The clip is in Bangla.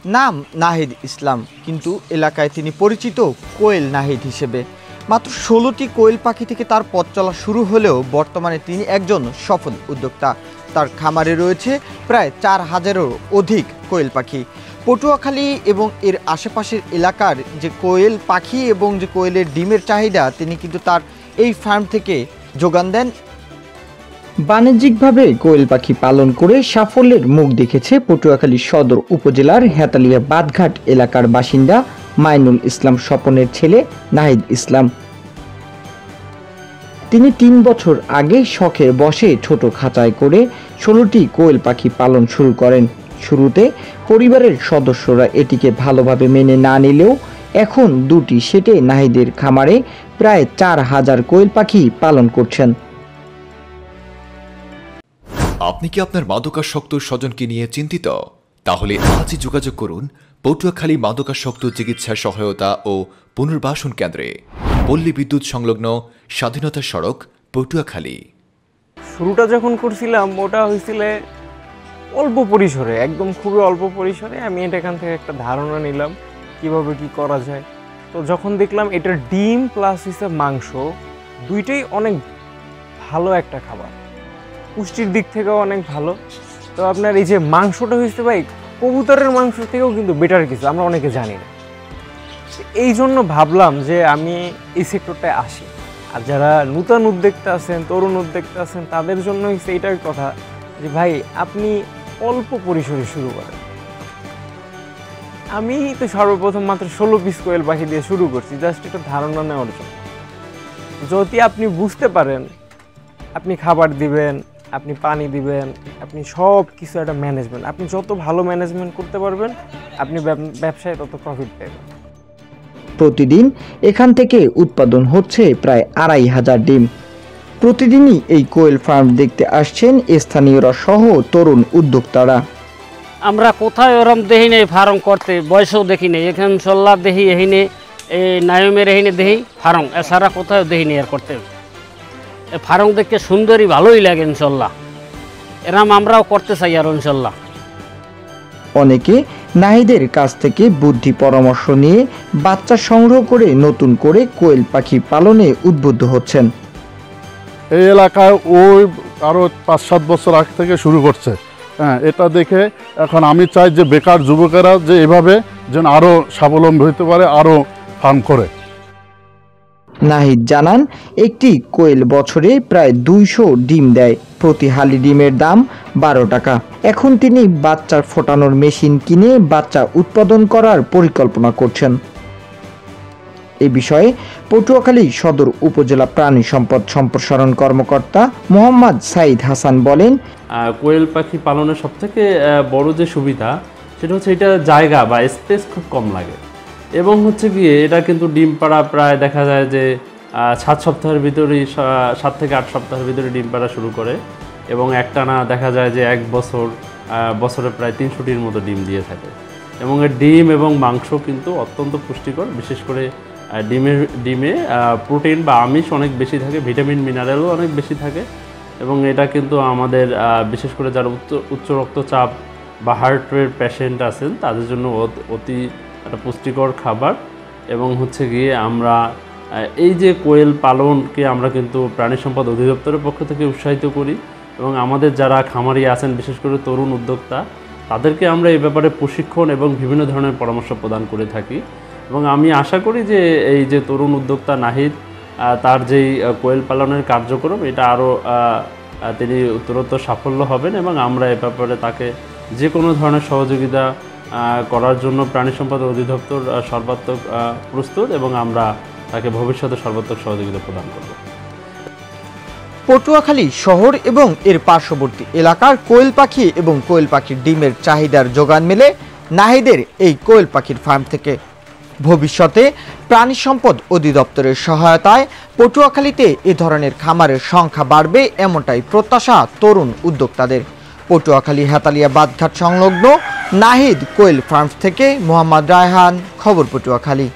নাম নাহিদ ইসলাম, কিন্তু এলাকায় তিনি পরিচিত কোয়েল নাহিদ হিসেবে। মাত্র ১৬টি কোয়েল পাখি থেকে তার পথ চলা শুরু হলেও বর্তমানে তিনি একজন সফল উদ্যোক্তা। তার খামারে রয়েছে প্রায় ৪,০০০-এরও অধিক কোয়েল পাখি। পটুয়াখালী এবং এর আশেপাশের এলাকার যে কোয়েল পাখি এবং যে কোয়েলের ডিমের চাহিদা তিনি কিন্তু তার এই ফার্ম থেকে যোগান দেন। বাণিজ্যিকভাবে কোয়েল পাখি পালন করে সাফল্যের মুখ দেখেছে পটুয়াখালী সদর উপজেলার হেতালিয়া বাদঘাট এলাকার বাসিন্দা মাইনুল ইসলাম স্বপনের ছেলে নাহিদ ইসলাম। তিনি ৩ বছর আগে শখের বশে ছোট খাঁচায় করে ১৬টি কোয়েল পাখি পালন শুরু করেন। শুরুতে পরিবারের সদস্যরা এটিকে ভালোভাবে মেনে না নিলেও এখন ২টি সেটে নাহিদের খামারে প্রায় ৪,০০০ কোয়েল পাখি পালন করছেন। আপনি কি আপনার মাদকাসক্ত স্বজনকে নিয়ে চিন্তিত? তাহলে আজই যোগাযোগ করুন পটুয়াখালী মাদকাসক্ত চিকিৎসা সহায়তা ও পুনর্বাসন কেন্দ্রে, পল্লী বিদ্যুৎ সংলগ্ন স্বাধীনতা সড়ক, পটুয়াখালী। শুরুটা যখন করছিলাম ওটা হয়েছিল অল্প পরিসরে, একদম খুবই অল্প পরিসরে। আমি এখান থেকে একটা ধারণা নিলাম কিভাবে কি করা যায়। তো যখন দেখলাম এটার ডিম প্লাস হচ্ছে মাংস দুইটাই অনেক ভালো একটা খাবার, পুষ্টির দিক থেকেও অনেক ভালো। তো আপনার এই যে মাংসটা হয়েছে ভাই কবুতরের মাংস থেকেও কিন্তু বেটার কিছু, আমরা অনেকে জানি না। এই জন্য ভাবলাম যে আমি এই সেক্টরটায় আসি। আর যারা নূতন উদ্যোক্তা আছেন, তরুণ উদ্যোক্তা আছেন, তাদের জন্য হচ্ছে এইটার কথা যে ভাই আপনি অল্প পরিসরে শুরু করেন। আমি তো সর্বপ্রথম মাত্র ১৬ পিস কোয়েল পাখি দিয়ে শুরু করছি, জাস্ট একটা ধারণা নেওয়ার জন্য। যদি আপনি বুঝতে পারেন, আপনি খাবার দিবেন, আপনি পানি দিবেন, আপনি সব কিছু একটা ম্যানেজমেন্ট, আপনি যত ভালো ম্যানেজমেন্ট করতে পারবেন আপনি ব্যবসায় তত প্রফিট পাবেন। প্রতিদিন এখান থেকে উৎপাদন হচ্ছে প্রায় ২৫০০ ডিম। প্রতিদিনই এই কোয়েল ফার্ম দেখতে আসছেন স্থানীয়রা সহ তরুণ উদ্যোক্তারা। আমরা কোথায় ওরম দেখি নেই ফার্ম করতে, বয়সেও দেখি নেই। এখানে ইনশাল্লাহ দেখি এহিনে এই নায়মের এহিনে দেখি ফার্ম, এছাড়া কোথাও দেখি নেই আর করতে। ফার্ম দেখতে সুন্দরী ভালোই লাগে ইনশাল্লাহ, এরম আমরাও করতে চাই আর ইনশাল্লাহ। অনেকে নাহিদের কাছ থেকে বুদ্ধি পরামর্শ নিয়ে বাচ্চা সংগ্রহ করে নতুন করে কোয়েল পাখি পালনে উদ্বুদ্ধ হচ্ছেন। এই এলাকায় ওই আরও ৫-৭ বছর আগে থেকে শুরু করছে। হ্যাঁ, এটা দেখে এখন আমি চাই যে বেকার যুবকেরা যে এভাবে যেন আরও স্বাবলম্বী হতে পারে, আরও ফার্ম করে। নাহিদ জানান একটি কোয়েল বছরে প্রায় ২০০ ডিম দেয়। প্রতি হালি ডিমের দাম ১২ টাকা। এখন তিনি বাচ্চার ফোটানোর মেশিন কিনে বাচ্চা উৎপাদন করার পরিকল্পনা করছেন। এ বিষয়ে পটুয়াখালী সদর উপজেলা প্রাণী সম্পদ সম্প্রসারণ কর্মকর্তা মোহাম্মদ সাইদ হাসান বলেন, কোয়েল পাখি পালনের সবথেকে বড় যে সুবিধা সেটা হচ্ছে এটা জায়গা বা স্পেস খুব কম লাগে, এবং হচ্ছে গিয়ে এটা কিন্তু ডিম পাড়া প্রায় দেখা যায় যে 7 সপ্তাহের ভিতরেই 7 থেকে 8 সপ্তাহের ভিতরে ডিম পাড়া শুরু করে, এবং একটানা দেখা যায় যে 1 বছরে প্রায় 300টির মতো ডিম দিয়ে থাকে। এবং এর ডিম এবং মাংস কিন্তু অত্যন্ত পুষ্টিকর, বিশেষ করে ডিমে প্রোটিন বা আমিষ অনেক বেশি থাকে, ভিটামিন মিনারেলও অনেক বেশি থাকে। এবং এটা কিন্তু আমাদের বিশেষ করে যারা উচ্চ রক্তচাপ বা হার্টের পেশেন্ট আছেন তাদের জন্য অতি একটা পুষ্টিকর খাবার। এবং হচ্ছে গিয়ে আমরা এই যে কোয়েল পালনকে আমরা কিন্তু প্রাণী সম্পদ অধিদপ্তরের পক্ষ থেকে উৎসাহিত করি, এবং আমাদের যারা খামারি আছেন বিশেষ করে তরুণ উদ্যোক্তা তাদেরকে আমরা এই ব্যাপারে প্রশিক্ষণ এবং বিভিন্ন ধরনের পরামর্শ প্রদান করে থাকি। এবং আমি আশা করি যে এই যে তরুণ উদ্যোক্তা নাহিদ তার যেই কোয়েল পালনের কার্যক্রম এটা আরও তিনি উত্তরোত্তর সাফল্য হবেন, এবং আমরা এ ব্যাপারে তাকে যে কোনো ধরনের সহযোগিতা করার জন্য প্রাণী সম্পদ অধিদপ্তর সর্বাত্মক প্রস্তুত, এবং আমরা তাকে ভবিষ্যতে সর্বাত্মক সহযোগিতা প্রদান করব। পটুয়াখালী শহর এবং এর পার্শ্ববর্তী এলাকার কোয়েল পাখি এবং কোয়েল পাখির ডিমের চাহিদার যোগান মেলে নাহিদের এই কোয়েল পাখির ফার্ম থেকে। ভবিষ্যতে প্রাণী সম্পদ অধিদপ্তরের সহায়তায় পটুয়াখালীতে এ ধরনের খামারের সংখ্যা বাড়বে এমনটাই প্রত্যাশা তরুণ উদ্যোক্তাদের। পটুয়াখালী হেতালিয়া বাদঘাট সংলগ্ন নাহিদ কোয়েল ফার্ম থেকে মোহাম্মদ রায়হান, খবর পটুয়াখালী।